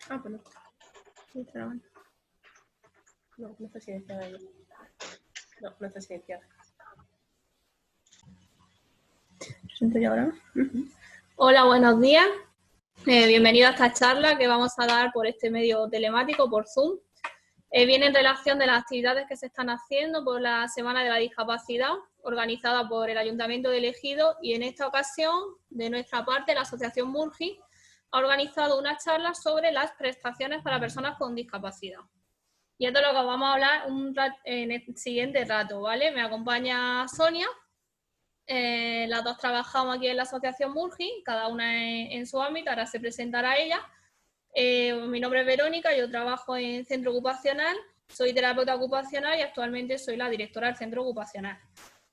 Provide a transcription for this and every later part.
Ah, pues no. No, no está silenciada. No, no está silenciada. ¿Presento yo ahora? Hola, buenos días. Bienvenido a esta charla que vamos a dar por este medio telemático, por Zoom. Viene en relación de las actividades que se están haciendo por la Semana de la Discapacidad, organizada por el Ayuntamiento de Ejido, y en esta ocasión, de nuestra parte, la Asociación Murgi ha organizado una charla sobre las prestaciones para personas con discapacidad. Y esto es lo que vamos a hablar en el siguiente rato, ¿vale? Me acompaña Sonia. Las dos trabajamos aquí en la Asociación Murgi, cada una en su ámbito, ahora se presentará ella. Mi nombre es Verónica, yo trabajo en centro ocupacional, soy terapeuta ocupacional y actualmente soy la directora del centro ocupacional.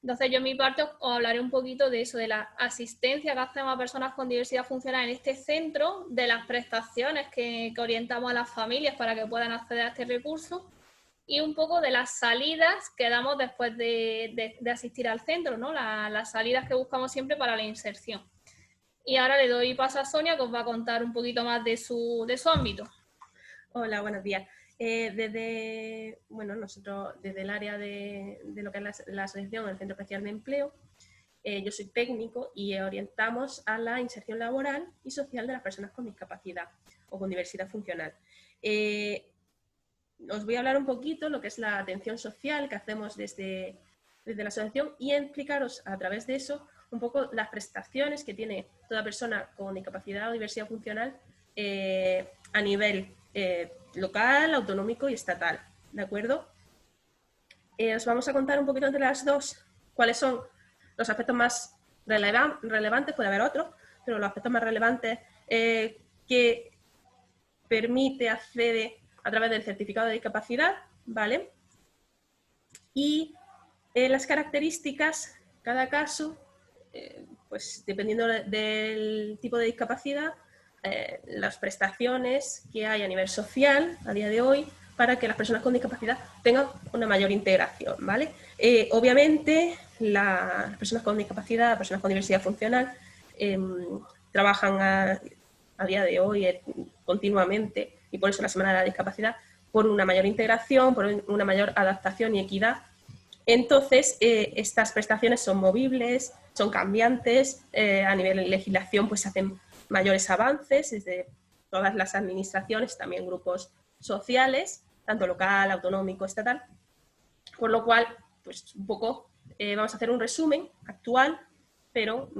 Entonces yo en mi parte os hablaré un poquito de eso, de la asistencia que hacemos a personas con diversidad funcional en este centro, de las prestaciones que orientamos a las familias para que puedan acceder a este recurso, y un poco de las salidas que damos después de asistir al centro, ¿no? Las salidas que buscamos siempre para la inserción. Y ahora le doy paso a Sonia, que os va a contar un poquito más de su ámbito. Hola, buenos días. Nosotros desde el área de lo que es la asociación, el Centro Especial de Empleo, yo soy técnico y orientamos a la inserción laboral y social de las personas con discapacidad o con diversidad funcional. Os voy a hablar un poquito lo que es la atención social que hacemos desde la asociación y explicaros a través de eso un poco las prestaciones que tiene toda persona con discapacidad o diversidad funcional a nivel local, autonómico y estatal, ¿de acuerdo? Os vamos a contar un poquito entre las dos cuáles son los aspectos más relevantes, puede haber otros, pero los aspectos más relevantes que permite acceder a través del certificado de discapacidad, ¿vale? Y las características, cada caso, pues dependiendo del tipo de discapacidad, las prestaciones que hay a nivel social a día de hoy para que las personas con discapacidad tengan una mayor integración, ¿vale? Obviamente, las personas con discapacidad, las personas con diversidad funcional, trabajan a día de hoy continuamente, y por eso la Semana de la Discapacidad, por una mayor integración, por una mayor adaptación y equidad. Entonces, estas prestaciones son movibles, son cambiantes, a nivel de legislación pues se hacen mayores avances desde todas las administraciones, también grupos sociales, tanto local, autonómico, estatal, por lo cual, pues un poco vamos a hacer un resumen actual, pero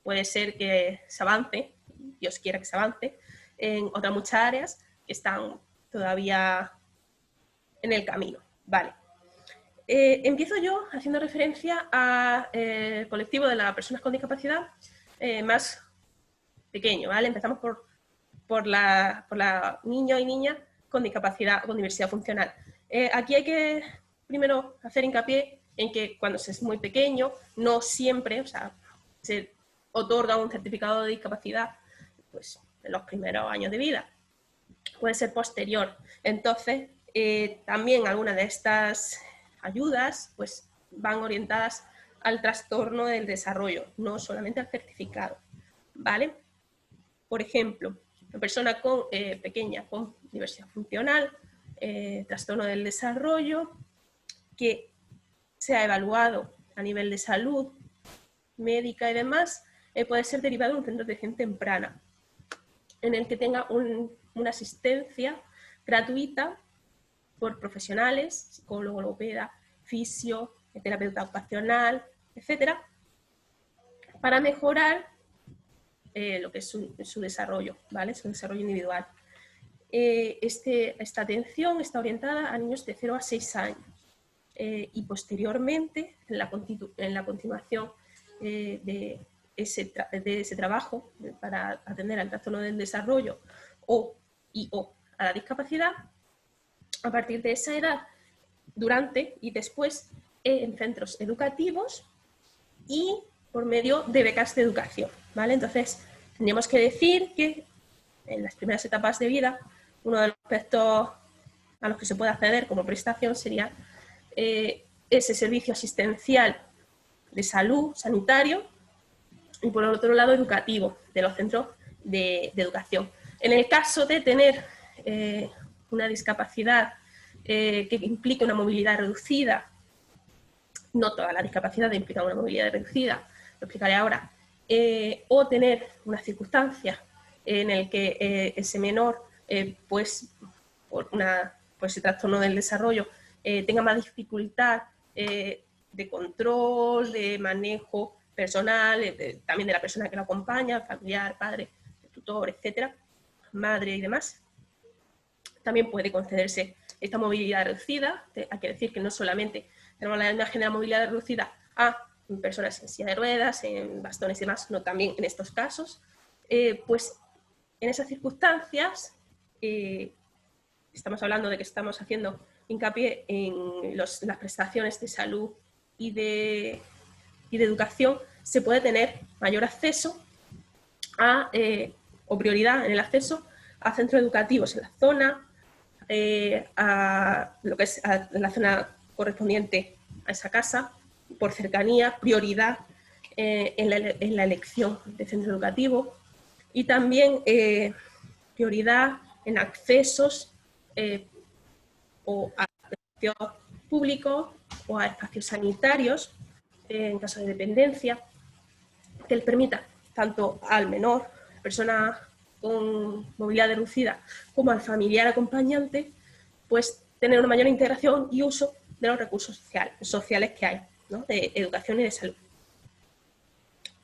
puede ser que se avance, Dios quiera que se avance, en otras muchas áreas que están todavía en el camino, ¿vale? Empiezo yo haciendo referencia al colectivo de las personas con discapacidad más pequeño, ¿vale? Empezamos por la niños y niñas con discapacidad, con diversidad funcional. Aquí hay que primero hacer hincapié en que cuando se es muy pequeño, no siempre, o sea, se otorga un certificado de discapacidad pues, en los primeros años de vida. Puede ser posterior. Entonces, también algunas de estas ayudas pues, van orientadas al trastorno del desarrollo, no solamente al certificado, ¿vale? Por ejemplo, una persona pequeña con diversidad funcional, trastorno del desarrollo, que se ha evaluado a nivel de salud médica y demás, puede ser derivado de un centro de atención temprana, en el que tenga una asistencia gratuita por profesionales, psicólogo, logopeda, fisio, terapeuta ocupacional, etcétera, para mejorar lo que es su desarrollo, ¿vale? Su desarrollo individual. Esta atención está orientada a niños de 0 a 6 años y posteriormente, en la continuación de ese trabajo para atender al trastorno del desarrollo o a la discapacidad, a partir de esa edad, durante y después en centros educativos y por medio de becas de educación, ¿vale? Entonces, tendríamos que decir que en las primeras etapas de vida, uno de los aspectos a los que se puede acceder como prestación sería ese servicio asistencial de salud, sanitario, y por otro lado educativo, de los centros de educación. En el caso de tener una discapacidad que implique una movilidad reducida, no toda la discapacidad implica una movilidad reducida, lo explicaré ahora, o tener una circunstancia en el que ese menor, pues por ese trastorno del desarrollo, tenga más dificultad de control, de manejo personal, también de la persona que lo acompaña, familiar, padre, tutor, etcétera, madre y demás. También puede concederse esta movilidad reducida. Hay que decir que no solamente tenemos la imagen de la movilidad reducida a personas en silla de ruedas, en bastones y demás, sino también en estos casos. Pues en esas circunstancias estamos hablando de que estamos haciendo hincapié en las prestaciones de salud y de educación. Se puede tener mayor acceso o prioridad en el acceso a centros educativos en la zona, a lo que es a la zona correspondiente a esa casa, por cercanía, prioridad en la elección de centro educativo y también prioridad en accesos o a espacios públicos o a espacios sanitarios en caso de dependencia, que le permita tanto al menor, persona con movilidad reducida, como al familiar acompañante, pues tener una mayor integración y uso de los recursos sociales que hay, ¿no? De educación y de salud.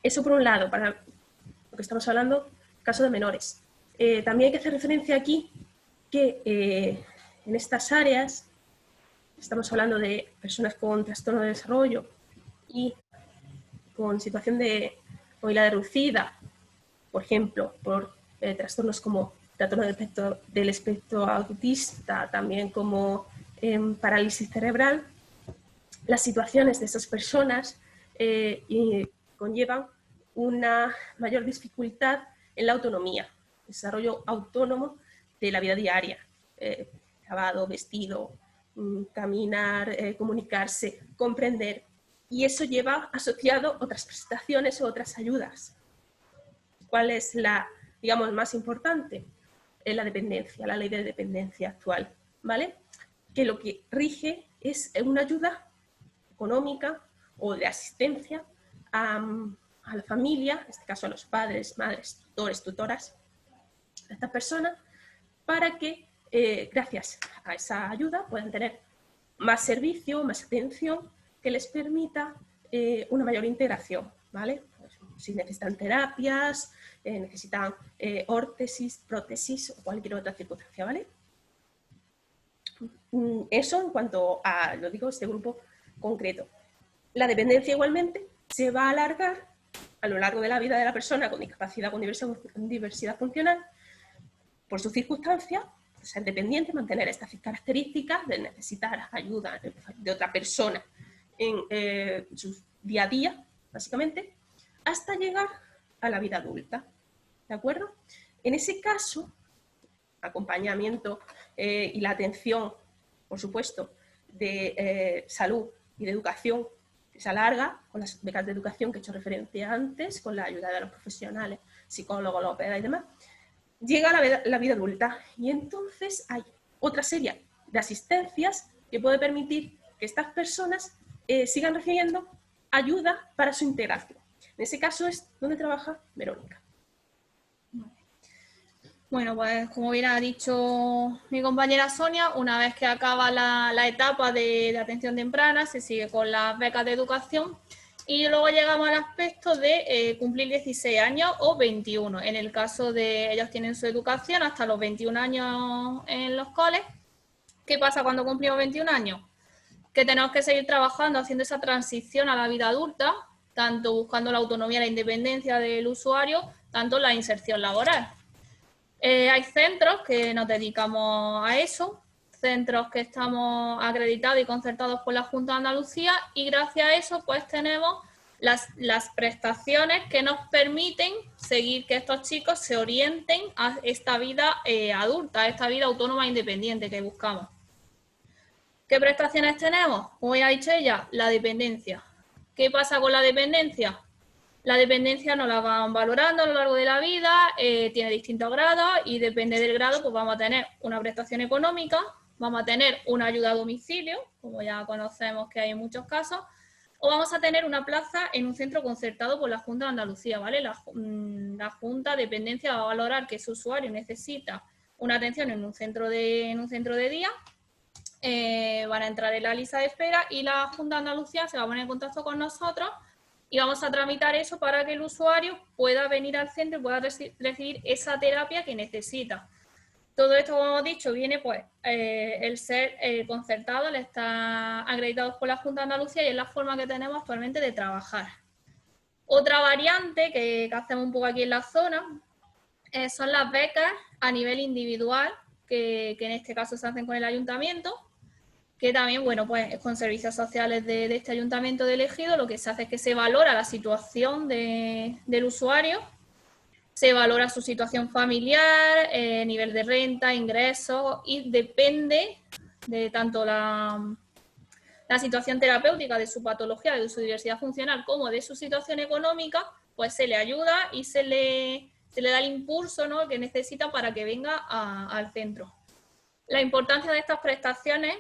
Eso por un lado, para lo que estamos hablando, caso de menores. También hay que hacer referencia aquí que en estas áreas estamos hablando de personas con trastorno de desarrollo y con situación de movilidad reducida, por ejemplo, por trastornos como trastorno del espectro autista, también como parálisis cerebral. Las situaciones de esas personas conllevan una mayor dificultad en la autonomía, desarrollo autónomo de la vida diaria, lavado, vestido, caminar, comunicarse, comprender, y eso lleva asociado otras prestaciones o otras ayudas. ¿Cuál es la, digamos, más importante? La dependencia, la ley de dependencia actual, ¿vale? Que lo que rige es una ayuda económica o de asistencia a la familia, en este caso a los padres, madres, tutores, tutoras, a estas personas, para que gracias a esa ayuda puedan tener más servicio, más atención, que les permita una mayor integración, ¿vale? Pues, si necesitan terapias, necesitan órtesis, prótesis o cualquier otra circunstancia, ¿vale? Eso en cuanto a, lo digo, este grupo concreto. La dependencia igualmente se va a alargar a lo largo de la vida de la persona con discapacidad, con diversidad funcional, por sus circunstancias, ser dependiente, mantener estas características de necesitar ayuda de otra persona en su día a día, básicamente, hasta llegar a la vida adulta, ¿de acuerdo? En ese caso, acompañamiento y la atención, por supuesto, de salud y de educación se alarga con las becas de educación que he hecho referencia antes, con la ayuda de los profesionales, psicólogos, logopedas y demás, llega a la vida adulta y entonces hay otra serie de asistencias que puede permitir que estas personas sigan recibiendo ayuda para su integración. En ese caso es donde trabaja Verónica. Bueno, pues como bien ha dicho mi compañera Sonia, una vez que acaba la etapa de atención temprana, se sigue con las becas de educación y luego llegamos al aspecto de cumplir 16 años o 21. En el caso de ellos tienen su educación hasta los 21 años en los coles. ¿Qué pasa cuando cumplimos 21 años? Que tenemos que seguir trabajando, haciendo esa transición a la vida adulta, tanto buscando la autonomía y la independencia del usuario, tanto la inserción laboral. Hay centros que nos dedicamos a eso, centros que estamos acreditados y concertados por la Junta de Andalucía y gracias a eso pues tenemos las prestaciones que nos permiten seguir que estos chicos se orienten a esta vida adulta, a esta vida autónoma e independiente que buscamos. ¿Qué prestaciones tenemos? Como ya ha dicho ella, la dependencia. ¿Qué pasa con la dependencia? La dependencia nos la van valorando a lo largo de la vida, tiene distintos grados y depende del grado pues vamos a tener una prestación económica, vamos a tener una ayuda a domicilio, como ya conocemos que hay en muchos casos, o vamos a tener una plaza en un centro concertado por la Junta de Andalucía, ¿vale? La Junta de Dependencia va a valorar que ese usuario necesita una atención en un centro de día, van a entrar en la lista de espera y la Junta de Andalucía se va a poner en contacto con nosotros y vamos a tramitar eso para que el usuario pueda venir al centro y pueda recibir esa terapia que necesita. Todo esto, como hemos dicho, viene pues el ser concertado, el estar acreditados por la Junta de Andalucía y es la forma que tenemos actualmente de trabajar. Otra variante que hacemos un poco aquí en la zona son las becas a nivel individual, que en este caso se hacen con el ayuntamiento, que también, bueno, pues con servicios sociales de este ayuntamiento de elegido, lo que se hace es que se valora la situación del usuario, se valora su situación familiar, nivel de renta, ingresos, y depende de tanto la situación terapéutica, de su patología, de su diversidad funcional, como de su situación económica, pues se le ayuda y se le da el impulso, ¿no?, que necesita para que venga al centro. La importancia de estas prestaciones,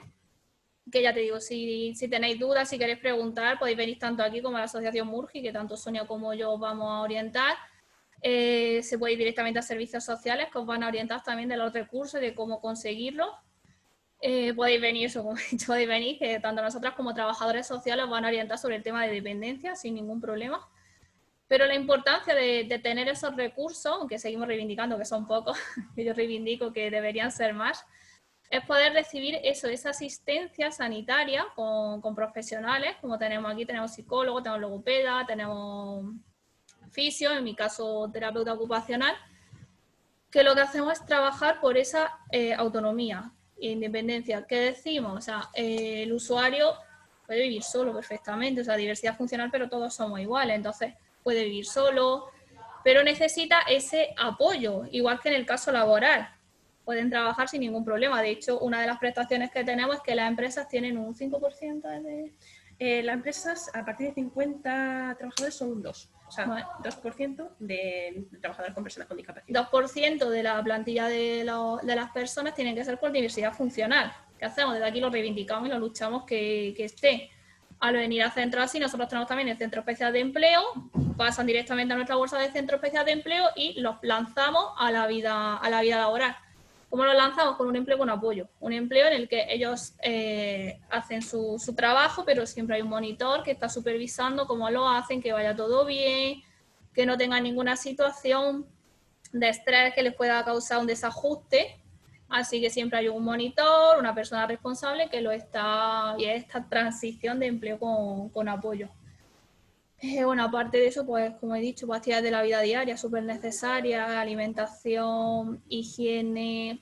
que ya te digo, si tenéis dudas, si queréis preguntar, podéis venir tanto aquí como a la Asociación Murgi, que tanto Sonia como yo os vamos a orientar. Se puede ir directamente a servicios sociales, que os van a orientar también de los recursos y de cómo conseguirlos. Podéis venir, eso, como he dicho, podéis venir, que tanto nosotras como trabajadores sociales os van a orientar sobre el tema de dependencia sin ningún problema. Pero la importancia de tener esos recursos, aunque seguimos reivindicando que son pocos, que yo reivindico que deberían ser más, es poder recibir esa asistencia sanitaria con profesionales, como tenemos aquí, tenemos psicólogos, tenemos logopeda, tenemos fisio, en mi caso terapeuta ocupacional, que lo que hacemos es trabajar por esa autonomía e independencia. ¿Qué decimos? O sea, el usuario puede vivir solo perfectamente, o sea, diversidad funcional, pero todos somos iguales, entonces puede vivir solo, pero necesita ese apoyo, igual que en el caso laboral. Pueden trabajar sin ningún problema. De hecho, una de las prestaciones que tenemos es que las empresas tienen un 5% de... las empresas, a partir de 50 trabajadores, son un 2%. O sea, Vale. 2% de trabajadores con personas con discapacidad. 2% de la plantilla de las personas tienen que ser por diversidad funcional. ¿Qué hacemos? Desde aquí lo reivindicamos y lo luchamos que esté. Al venir a centro así, nosotros tenemos también el Centro Especial de Empleo, pasan directamente a nuestra bolsa de Centro Especial de Empleo y los lanzamos a la vida laboral. ¿Cómo lo lanzamos? Con un empleo con apoyo. Un empleo en el que ellos hacen su trabajo, pero siempre hay un monitor que está supervisando cómo lo hacen, que vaya todo bien, que no tengan ninguna situación de estrés que les pueda causar un desajuste. Así que siempre hay un monitor, una persona responsable que lo está, y es esta transición de empleo con apoyo. Bueno, aparte de eso, pues como he dicho, pues actividades de la vida diaria súper necesarias, alimentación, higiene,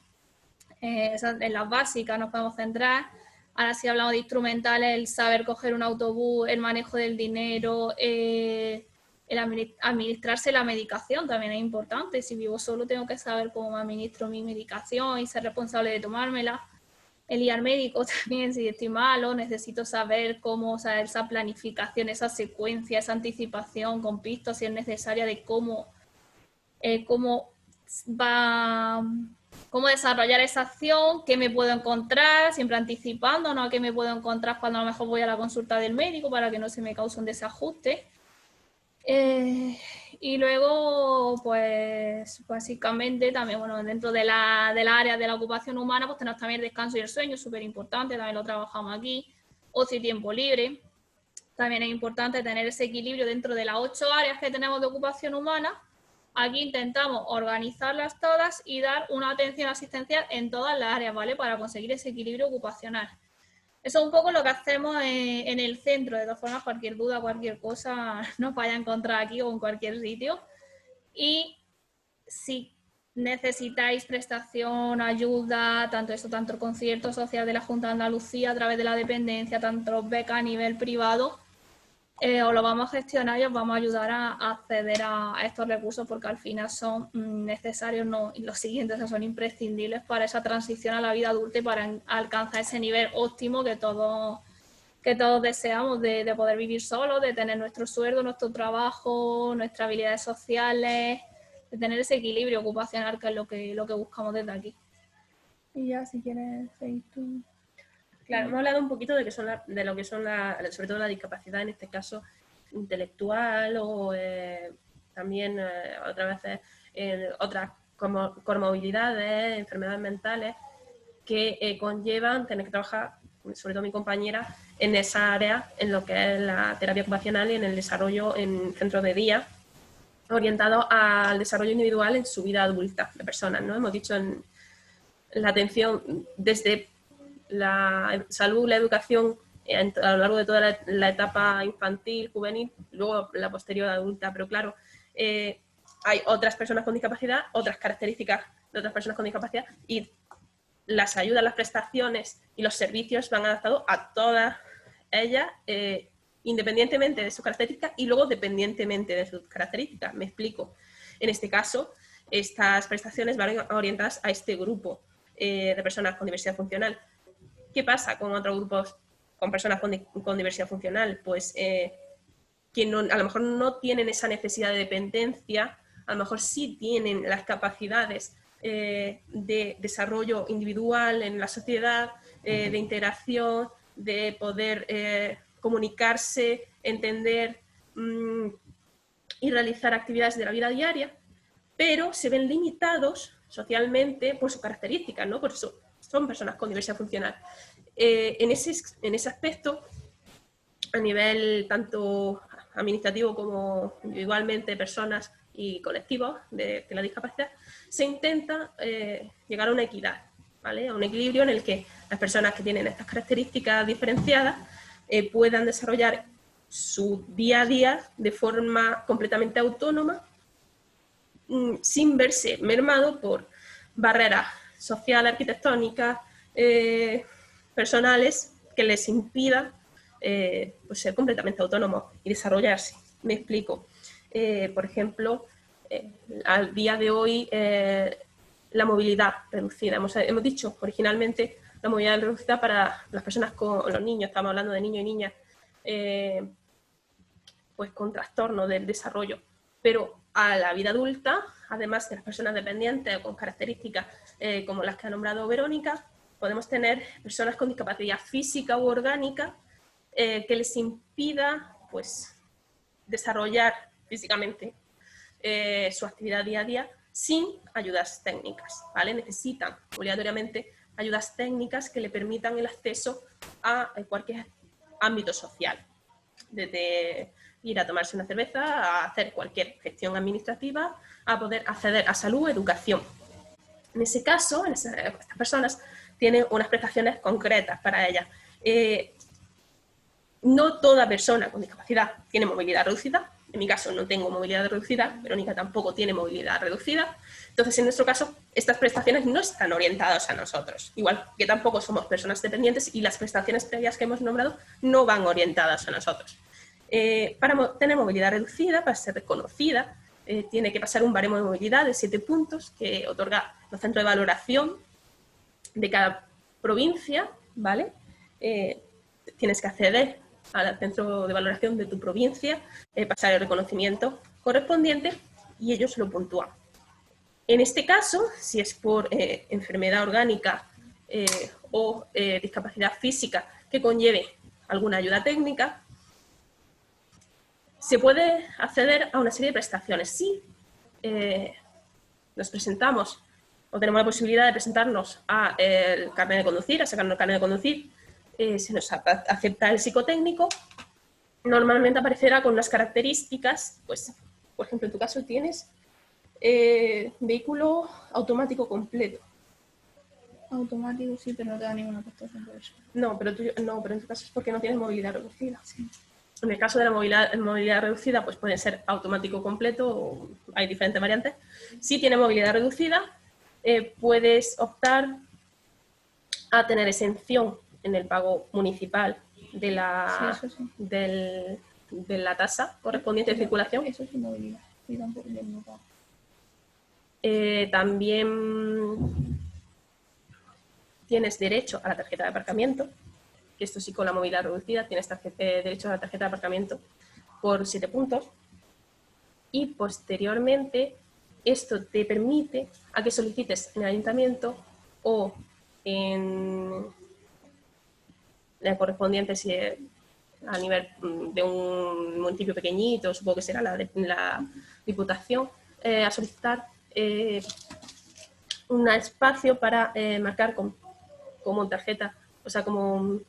en las básicas nos podemos centrar. Ahora sí hablamos de instrumentales, el saber coger un autobús, el manejo del dinero, el administrarse la medicación también es importante. Si vivo solo tengo que saber cómo me administro mi medicación y ser responsable de tomármela. El ir al médico también, si estoy malo, necesito saber cómo, o sea, esa planificación, esa secuencia, esa anticipación con pistas si es necesaria de cómo desarrollar esa acción, qué me puedo encontrar, siempre anticipando, ¿no?, a qué me puedo encontrar cuando a lo mejor voy a la consulta del médico para que no se me cause un desajuste. Y luego, pues básicamente también, bueno, dentro de la área de la ocupación humana, pues tenemos también el descanso y el sueño, súper importante, también lo trabajamos aquí, ocio y tiempo libre. También es importante tener ese equilibrio dentro de las 8 áreas que tenemos de ocupación humana. Aquí intentamos organizarlas todas y dar una atención asistencial en todas las áreas, ¿vale?, para conseguir ese equilibrio ocupacional. Eso es un poco lo que hacemos en el centro. De todas formas, cualquier duda, cualquier cosa nos vaya a encontrar aquí o en cualquier sitio. Y si necesitáis prestación, ayuda, tanto el concierto social de la Junta de Andalucía a través de la dependencia, tanto becas a nivel privado, os lo vamos a gestionar y os vamos a ayudar a acceder a estos recursos porque al final son necesarios, no, y los siguientes son imprescindibles para esa transición a la vida adulta y para alcanzar ese nivel óptimo que todos que todos deseamos de poder vivir solos, de tener nuestro sueldo, nuestro trabajo, nuestras habilidades sociales, de tener ese equilibrio ocupacional que es lo que buscamos desde aquí. Y ya, si quieres seguir tú. Claro, hemos hablado un poquito de lo que son sobre todo la discapacidad, en este caso intelectual o también otras veces otras como comorbilidades, enfermedades mentales que conllevan tener que trabajar, sobre todo mi compañera, en esa área, en lo que es la terapia ocupacional y en el desarrollo en centros de día, orientado al desarrollo individual en su vida adulta de personas, ¿no? Hemos dicho en la atención desde la salud, la educación a lo largo de toda la etapa infantil, juvenil, luego la posterior adulta, pero claro, hay otras personas con discapacidad, otras características de otras personas con discapacidad y las ayudas, las prestaciones y los servicios van adaptados a todas ellas independientemente de sus características y luego dependientemente de sus características. Me explico. En este caso, estas prestaciones van orientadas a este grupo de personas con diversidad funcional. ¿Qué pasa con otros grupos con personas con diversidad funcional? Pues que a lo mejor no tienen esa necesidad de dependencia, a lo mejor sí tienen las capacidades de desarrollo individual en la sociedad, de integración, de poder comunicarse, entender y realizar actividades de la vida diaria, pero se ven limitados socialmente por sus características, ¿no? Por eso son personas con diversidad funcional. En ese aspecto, a nivel tanto administrativo como individualmente, personas y colectivos de la discapacidad, se intenta llegar a una equidad, ¿vale? A un equilibrio en el que las personas que tienen estas características diferenciadas puedan desarrollar su día a día de forma completamente autónoma, sin verse mermado por barreras sociales, arquitectónicas, personales, que les impidan pues ser completamente autónomos y desarrollarse. Me explico. Por ejemplo, al día de hoy, la movilidad reducida. Hemos dicho originalmente la movilidad reducida para las personas con los niños, estamos hablando de niños y niñas, pues con trastorno del desarrollo, pero a la vida adulta, además de las personas dependientes o con características como las que ha nombrado Verónica, podemos tener personas con discapacidad física u orgánica que les impida pues, desarrollar físicamente su actividad día a día sin ayudas técnicas, ¿vale? Necesitan obligatoriamente ayudas técnicas que le permitan el acceso a cualquier ámbito social, desde ir a tomarse una cerveza, a hacer cualquier gestión administrativa, a poder acceder a salud, educación. En ese caso, estas personas tienen unas prestaciones concretas para ellas. No toda persona con discapacidad tiene movilidad reducida. En mi caso no tengo movilidad reducida, Verónica tampoco tiene movilidad reducida. Entonces, en nuestro caso, estas prestaciones no están orientadas a nosotros. Igual que tampoco somos personas dependientes y las prestaciones previas que hemos nombrado no van orientadas a nosotros. Para tener movilidad reducida, para ser reconocida, tiene que pasar un baremo de movilidad de 7 puntos que otorga los centros de valoración de cada provincia, ¿vale? Tienes que acceder al centro de valoración de tu provincia, pasar el reconocimiento correspondiente y ellos lo puntúan. En este caso, si es por enfermedad orgánica o discapacidad física que conlleve alguna ayuda técnica, se puede acceder a una serie de prestaciones. Si nos presentamos o tenemos la posibilidad de presentarnos al carnet de conducir, a sacarnos el carnet de conducir, se nos acepta el psicotécnico, normalmente aparecerá con unas características, pues, por ejemplo, en tu caso tienes vehículo automático completo. Automático sí, pero no te da ninguna prestación por eso. No, pero en tu caso es porque no tienes movilidad reducida. Sí. En el caso de la movilidad reducida, pues puede ser automático completo, o hay diferentes variantes. Si tienes movilidad reducida, puedes optar a tener exención en el pago municipal de la, sí, sí. de la tasa correspondiente de circulación. Eso es movilidad. Sí, tampoco tengo pago. También tienes derecho a la tarjeta de aparcamiento. que esto sí con la movilidad reducida, tienes derecho a la tarjeta de aparcamiento por 7 puntos. Y posteriormente esto te permite a que solicites en el ayuntamiento o en la correspondiente, si es a nivel de un municipio pequeñito, supongo que será la Diputación, a solicitar un espacio para marcar como tarjeta, o sea, como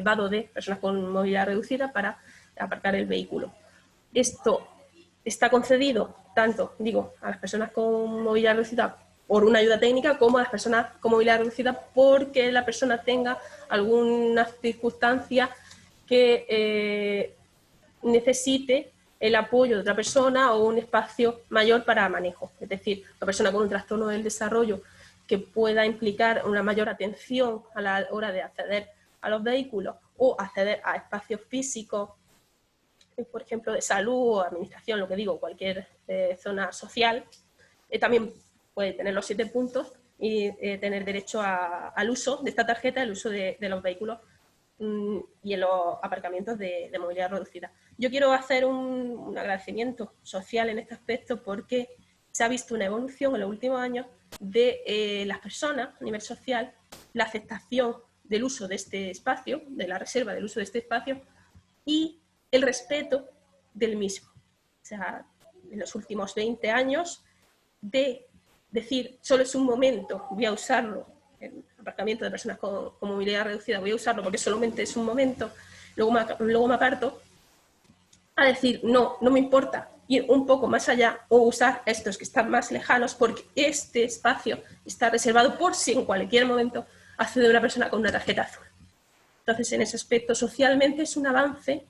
vado de personas con movilidad reducida para aparcar el vehículo. Esto está concedido tanto, digo, a las personas con movilidad reducida por una ayuda técnica como a las personas con movilidad reducida porque la persona tenga alguna circunstancia que necesite el apoyo de otra persona o un espacio mayor para manejo. Es decir, una persona con un trastorno del desarrollo que pueda implicar una mayor atención a la hora de acceder a los vehículos o acceder a espacios físicos, por ejemplo, de salud o administración, lo que digo, cualquier zona social, también puede tener los 7 puntos y tener derecho al uso de esta tarjeta, el uso de los vehículos y en los aparcamientos de movilidad reducida. Yo quiero hacer un agradecimiento social en este aspecto porque se ha visto una evolución en los últimos años de las personas a nivel social, la aceptación del uso de este espacio, de la reserva del uso de este espacio y el respeto del mismo. O sea, en los últimos 20 años de decir, solo es un momento, voy a usarlo, en aparcamiento de personas con movilidad reducida, voy a usarlo porque solamente es un momento, luego me aparto, a decir, no me importa ir un poco más allá o usar estos que están más lejanos porque este espacio está reservado por si en cualquier momento accede una persona con una tarjeta azul. Entonces, en ese aspecto, socialmente es un avance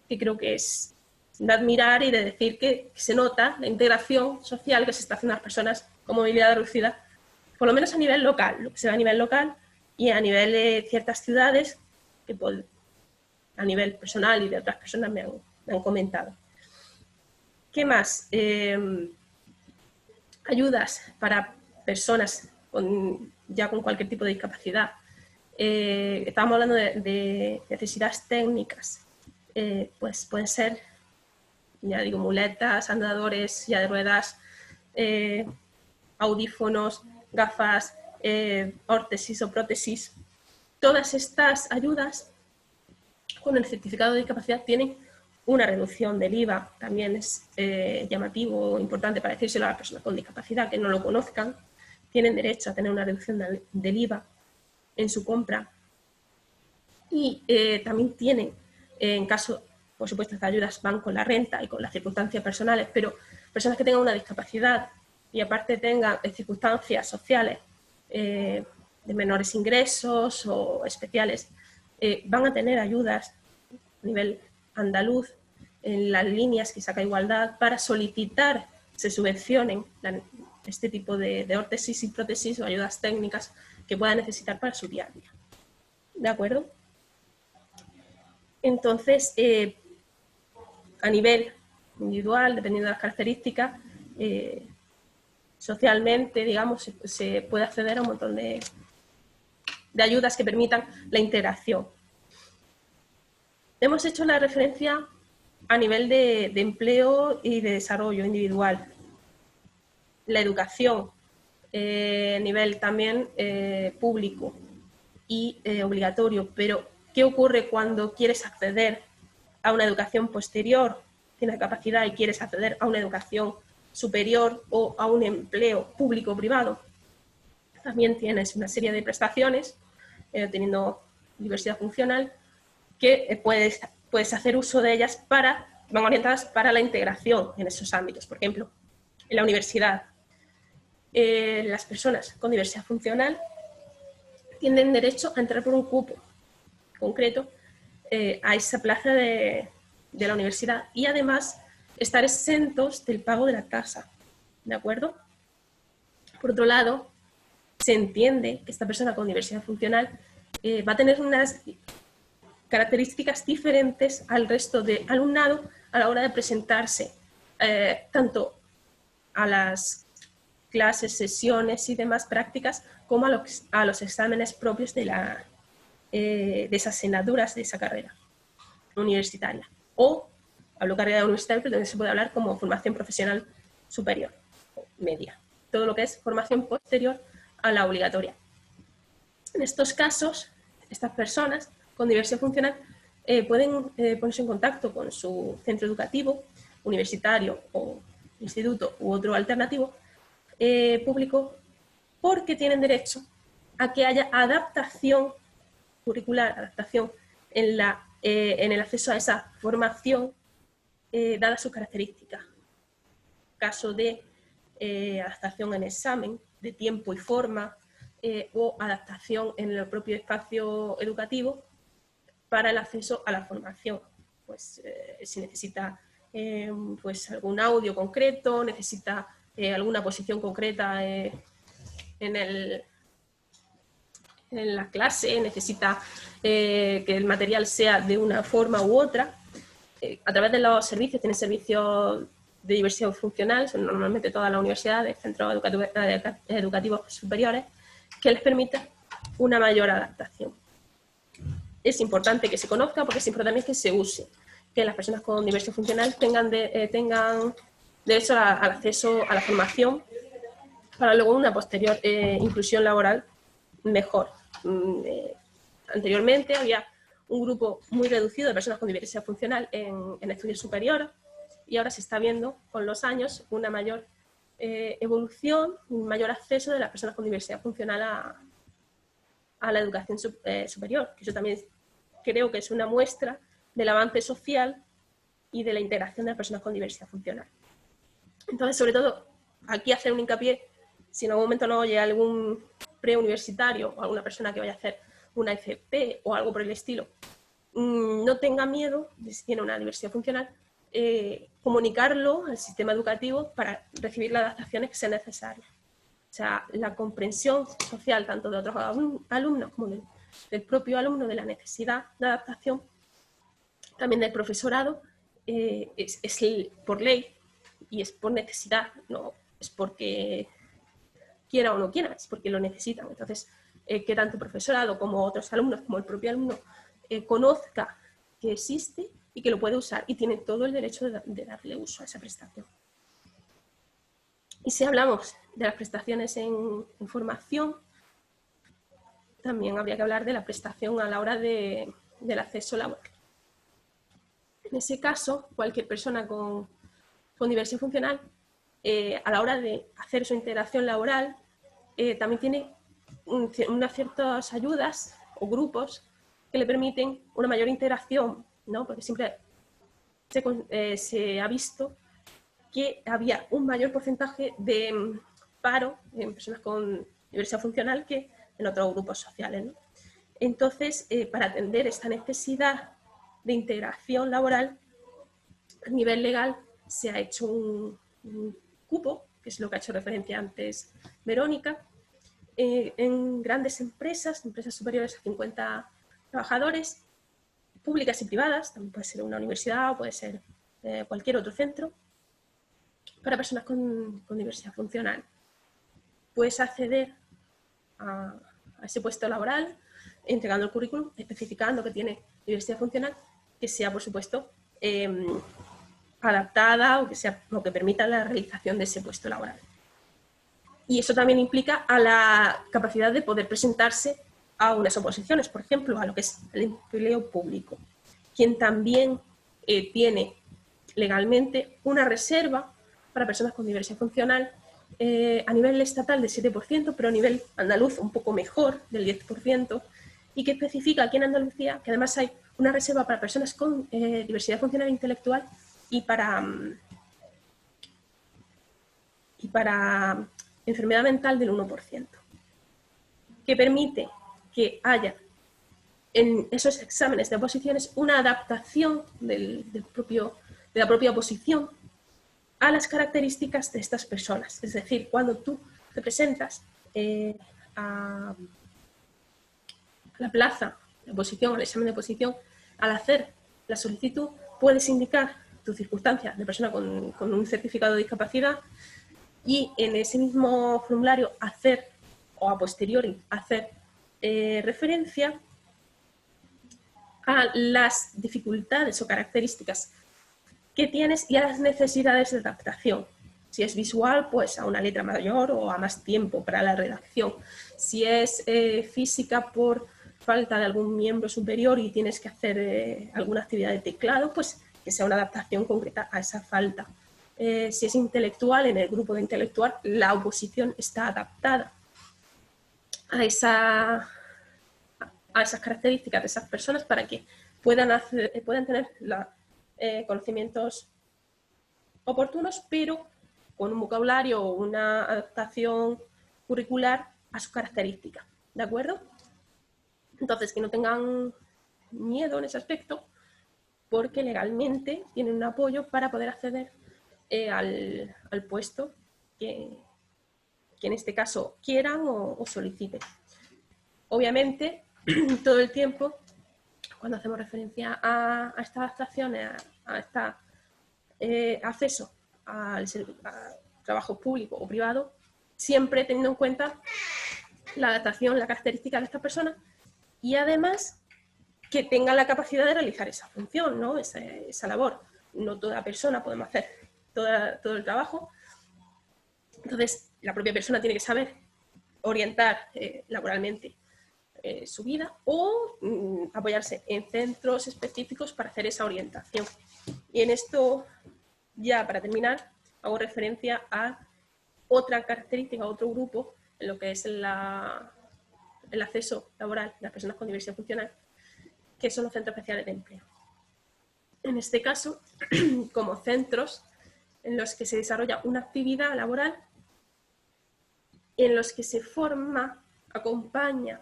que creo que es de admirar y de decir que se nota la integración social que se está haciendo a las personas con movilidad reducida, por lo menos a nivel local, lo que se ve a nivel local y a nivel de ciertas ciudades que a nivel personal y de otras personas me han comentado. ¿Qué más? Ayudas para personas ya con cualquier tipo de discapacidad. Estábamos hablando de necesidades técnicas. Pues pueden ser, ya digo, muletas, andadores, silla de ruedas, audífonos, gafas, órtesis o prótesis. Todas estas ayudas con el certificado de discapacidad tienen una reducción del IVA. También es llamativo o importante para decírselo a las personas con discapacidad que no lo conozcan. Tienen derecho a tener una reducción del IVA en su compra. Y también tienen, en caso, por supuesto, estas ayudas van con la renta y con las circunstancias personales, pero personas que tengan una discapacidad y aparte tengan circunstancias sociales de menores ingresos o especiales, van a tener ayudas a nivel andaluz en las líneas que saca Igualdad para solicitar se subvencionen este tipo de órtesis y prótesis o ayudas técnicas que puedan necesitar para su día a día. ¿De acuerdo? Entonces, a nivel individual, dependiendo de las características, socialmente, digamos, se puede acceder a un montón de ayudas que permitan la integración. Hemos hecho la referencia a nivel de empleo y de desarrollo individual. La educación, a nivel también público y obligatorio, pero ¿qué ocurre cuando quieres acceder a una educación posterior, tienes capacidad y quieres acceder a una educación superior o a un empleo público o privado? También tienes una serie de prestaciones, teniendo diversidad funcional, que puedes hacer uso de ellas van orientadas para la integración en esos ámbitos. Por ejemplo, en la universidad, las personas con diversidad funcional tienen derecho a entrar por un cupo concreto a esa plaza de la universidad y además estar exentos del pago de la tasa, ¿de acuerdo? Por otro lado, se entiende que esta persona con diversidad funcional va a tener unas características diferentes al resto de alumnado a la hora de presentarse tanto a las clases, sesiones y demás prácticas como a los exámenes propios de la de esas asignaturas de esa carrera universitaria. O hablo carrera universitaria, pero también se puede hablar como formación profesional superior o media. Todo lo que es formación posterior a la obligatoria. En estos casos, estas personas con diversidad funcional pueden ponerse en contacto con su centro educativo, universitario o instituto u otro alternativo público, porque tienen derecho a que haya adaptación curricular, adaptación en el acceso a esa formación, dadas sus características. Caso de adaptación en examen, de tiempo y forma, o adaptación en el propio espacio educativo para el acceso a la formación. Pues si necesita pues algún audio concreto, necesita alguna posición concreta en la clase, necesita que el material sea de una forma u otra. A través de los servicios, tienen servicios de diversidad funcional, son normalmente todas las universidades, centros educativos superiores, que les permita una mayor adaptación. Es importante que se conozca porque es importante que se use, que las personas con diversidad funcional tengan derecho al acceso a la formación para luego una posterior inclusión laboral mejor. Anteriormente había un grupo muy reducido de personas con diversidad funcional en estudios superiores y ahora se está viendo con los años una mayor evolución, un mayor acceso de las personas con diversidad funcional a la educación superior. Eso también creo que es una muestra del avance social y de la integración de las personas con diversidad funcional. Entonces, sobre todo, aquí hacer un hincapié, si en algún momento no oye algún preuniversitario o alguna persona que vaya a hacer una FP o algo por el estilo, no tenga miedo, si tiene una diversidad funcional, comunicarlo al sistema educativo para recibir las adaptaciones que sean necesarias. O sea, la comprensión social tanto de otros alumnos como del propio alumno de la necesidad de adaptación, también del profesorado, es por ley y es por necesidad, no es porque quiera o no quiera, es porque lo necesitan. Entonces, que tanto el profesorado como otros alumnos, como el propio alumno, conozca que existe y que lo puede usar y tiene todo el derecho de darle uso a esa prestación. Y si hablamos de las prestaciones en formación, también habría que hablar de la prestación a la hora del acceso laboral. En ese caso, cualquier persona con diversidad funcional, a la hora de hacer su integración laboral, también tiene unas ciertas ayudas o grupos que le permiten una mayor integración, ¿no? Porque siempre se ha visto que había un mayor porcentaje de paro en personas con diversidad funcional que en otros grupos sociales, ¿no? Entonces, para atender esta necesidad de integración laboral, a nivel legal se ha hecho un cupo, que es lo que ha hecho referencia antes Verónica, en grandes empresas superiores a 50 trabajadores, públicas y privadas, también puede ser una universidad o puede ser cualquier otro centro, para personas con diversidad funcional. Puedes acceder a ese puesto laboral entregando el currículum, especificando que tiene diversidad funcional, que sea, por supuesto, adaptada o que permita la realización de ese puesto laboral. Y eso también implica a la capacidad de poder presentarse a unas oposiciones, por ejemplo, a lo que es el empleo público. Quien también tiene legalmente una reserva para personas con diversidad funcional a nivel estatal del 7%, pero a nivel andaluz un poco mejor, del 10%, y que especifica aquí en Andalucía que además hay una reserva para personas con diversidad funcional intelectual y para enfermedad mental del 1%, que permite que haya en esos exámenes de oposiciones una adaptación de la propia oposición a las características de estas personas. Es decir, cuando tú te presentas a la plaza de oposición, al examen de oposición, al hacer la solicitud puedes indicar tu circunstancia de persona con un certificado de discapacidad y en ese mismo formulario hacer, o a posteriori, hacer referencia a las dificultades o características que tienes y a las necesidades de adaptación. Si es visual, pues a una letra mayor o a más tiempo para la redacción. Si es física, por falta de algún miembro superior y tienes que hacer alguna actividad de teclado, pues que sea una adaptación concreta a esa falta. Si es intelectual, en el grupo de intelectual, la oposición está adaptada a esas características de esas personas para que puedan tener conocimientos oportunos, pero con un vocabulario o una adaptación curricular a sus características, ¿de acuerdo? Entonces, que no tengan miedo en ese aspecto, porque legalmente tienen un apoyo para poder acceder al puesto que en este caso quieran o soliciten. Obviamente, todo el tiempo, cuando hacemos referencia a estas adaptaciones, a este acceso a trabajo público o privado, siempre teniendo en cuenta la adaptación, la característica de estas personas y además que tengan la capacidad de realizar esa función, ¿no? esa labor. No toda persona podemos hacer todo el trabajo. Entonces, la propia persona tiene que saber orientar laboralmente su vida o apoyarse en centros específicos para hacer esa orientación. Y en esto, ya para terminar, hago referencia a otra característica, a otro grupo, en lo que es el acceso laboral de las personas con diversidad funcional, que son los centros especiales de empleo. En este caso, como centros en los que se desarrolla una actividad laboral, en los que se forma, acompaña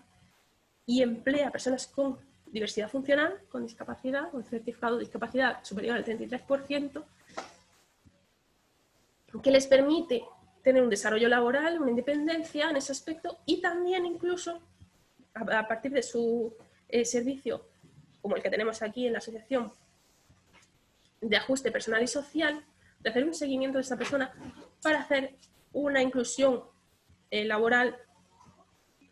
y emplea a personas con diversidad funcional, con discapacidad, con certificado de discapacidad superior al 33%, que les permite tener un desarrollo laboral, una independencia en ese aspecto y también incluso a partir de su servicio, como el que tenemos aquí en la asociación de ajuste personal y social, de hacer un seguimiento de esa persona para hacer una inclusión laboral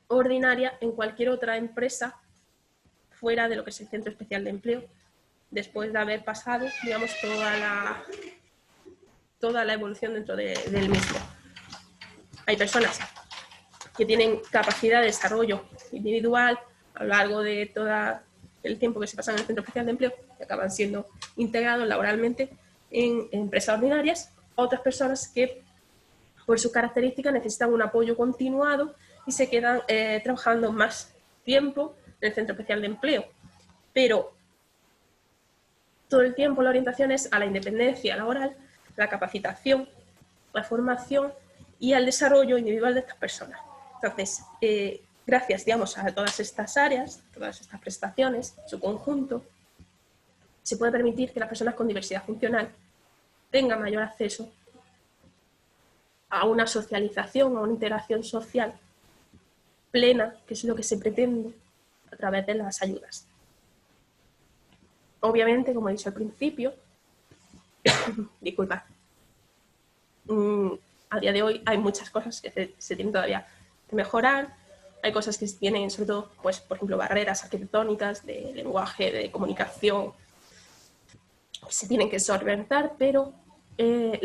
ordinaria en cualquier otra empresa fuera de lo que es el Centro Especial de Empleo, después de haber pasado, digamos, toda la evolución dentro del mismo. Hay personas que tienen capacidad de desarrollo individual a lo largo de todo el tiempo que se pasan en el Centro Especial de Empleo, que acaban siendo integrados laboralmente en empresas ordinarias. Otras personas que, por sus características, necesitan un apoyo continuado y se quedan trabajando más tiempo en el Centro Especial de Empleo. Pero todo el tiempo la orientación es a la independencia laboral, la capacitación, la formación y al desarrollo individual de estas personas. Entonces, gracias, digamos, a todas estas áreas, todas estas prestaciones, su conjunto, se puede permitir que las personas con diversidad funcional tengan mayor acceso a una socialización, a una integración social plena, que es lo que se pretende a través de las ayudas. Obviamente, como he dicho al principio, disculpad, a día de hoy hay muchas cosas que se tienen todavía que mejorar. Hay cosas que tienen, sobre todo, pues, por ejemplo, barreras arquitectónicas de lenguaje, de comunicación, que se tienen que solventar, pero el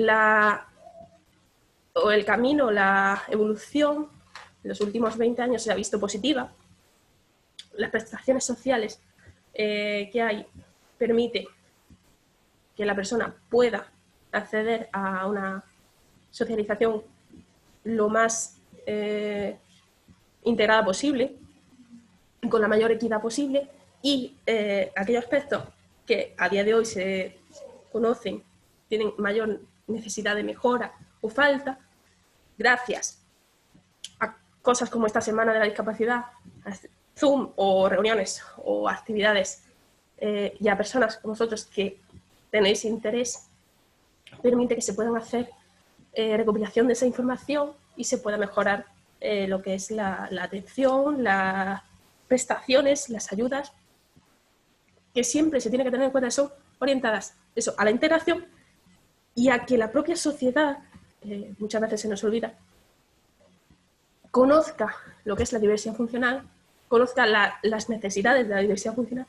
camino, la evolución, en los últimos 20 años se ha visto positiva. Las prestaciones sociales que hay permite que la persona pueda acceder a una socialización lo más integrada posible, con la mayor equidad posible, y aquellos aspectos que a día de hoy se conocen, tienen mayor necesidad de mejora o falta, gracias a cosas como esta Semana de la Discapacidad, Zoom o reuniones o actividades, y a personas como vosotros que tenéis interés, permite que se puedan hacer recopilación de esa información y se pueda mejorar lo que es la atención, las prestaciones, las ayudas, que siempre se tiene que tener en cuenta, son orientadas eso, a la integración y a que la propia sociedad, muchas veces se nos olvida, conozca lo que es la diversidad funcional, conozca las necesidades de la diversidad funcional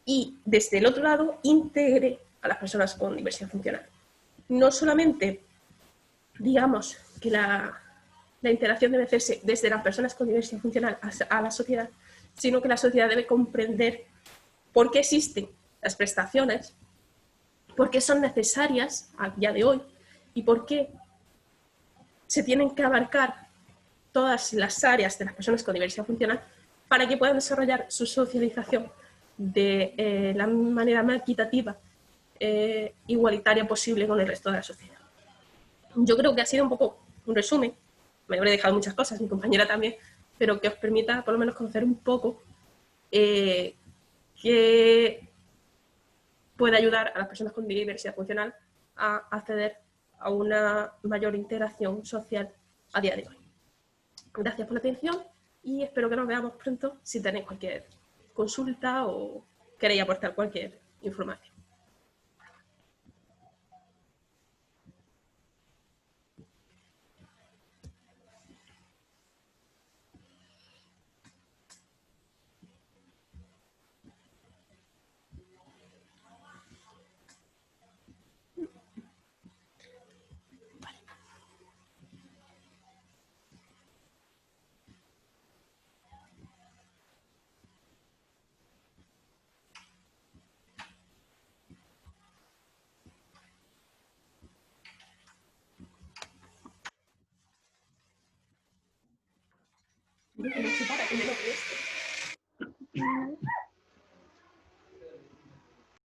y desde el otro lado integre a las personas con diversidad funcional. No solamente, digamos, que la integración debe hacerse desde las personas con diversidad funcional a la sociedad, sino que la sociedad debe comprender por qué existen las prestaciones, por qué son necesarias a día de hoy y por qué se tienen que abarcar todas las áreas de las personas con diversidad funcional para que puedan desarrollar su socialización de la manera más equitativa, igualitaria posible con el resto de la sociedad. Yo creo que ha sido un poco un resumen, me habré dejado muchas cosas, mi compañera también, pero que os permita por lo menos conocer un poco que puede ayudar a las personas con diversidad funcional a acceder a una mayor integración social a día de hoy. Gracias por la atención y espero que nos veamos pronto si tenéis cualquier consulta o queréis aportar cualquier información.